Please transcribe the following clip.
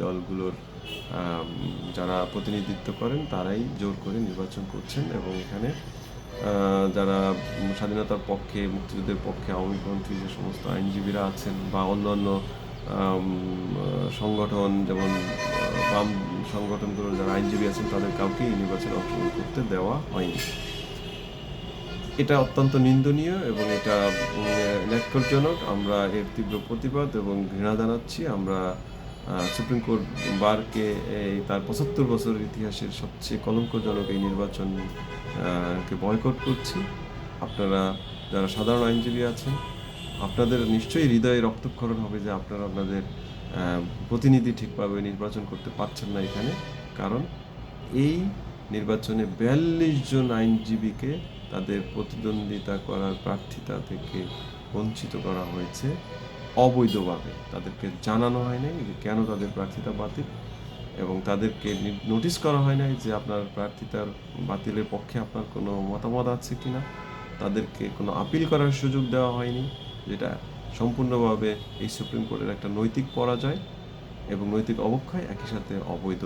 দলগুলোর যারা প্রতিনিধিত্ব করেন তারাই জোর করে নির্বাচন করছেন এবং এখানে যারা স্বাধীনতার পক্ষে, মুক্তিযুদ্ধের পক্ষে আওয়ামীপন্থী যে সমস্ত আইনজীবীরা আছেন বা অন্যান্য সংগঠন যেমন বাম সংগঠনগুলোর যারা আইনজীবী আছেন তাদের কাউকেই এই নির্বাচনে অংশগ্রহণ করতে দেওয়া হয়নি। এটা অত্যন্ত নিন্দনীয় এবং এটা ন্যাক্কারজনক। আমরা এর তীব্র প্রতিবাদ এবং ঘৃণা জানাচ্ছি। আমরা সুপ্রিম কোর্ট বারকে তার ৭৫ বছরের ইতিহাসের সবচেয়ে কলঙ্কজনক এই নির্বাচন কে বয়কট করছি। আপনারা যারা সাধারণ আইনজীবী আছেন, আপনাদের নিশ্চয়ই হৃদয়ে রক্তক্ষরণ হবে যে আপনারা আপনাদের প্রতিনিধি ঠিকভাবে নির্বাচন করতে পারছেন না এখানে। কারণ এই নির্বাচনে ৪২ জন আইনজীবীকে তাদের প্রতিদ্বন্দ্বিতা করার প্রার্থিতা থেকে বঞ্চিত করা হয়েছে অবৈধভাবে। তাদেরকে জানানো হয় নাই যে কেন তাদের প্রার্থিতা বাতিল এবং তাদেরকে নোটিশ করা হয় নাই যে আপনার প্রার্থিতার বাতিলের পক্ষে আপনার কোনো মতামত আছে কি না। তাদেরকে কোনো আপিল করার সুযোগ দেওয়া হয়নি, যেটা সম্পূর্ণভাবে এই সুপ্রিম কোর্টের একটা নৈতিক পরাজয় এবং নৈতিক অবক্ষয়, একই সাথে অবৈধ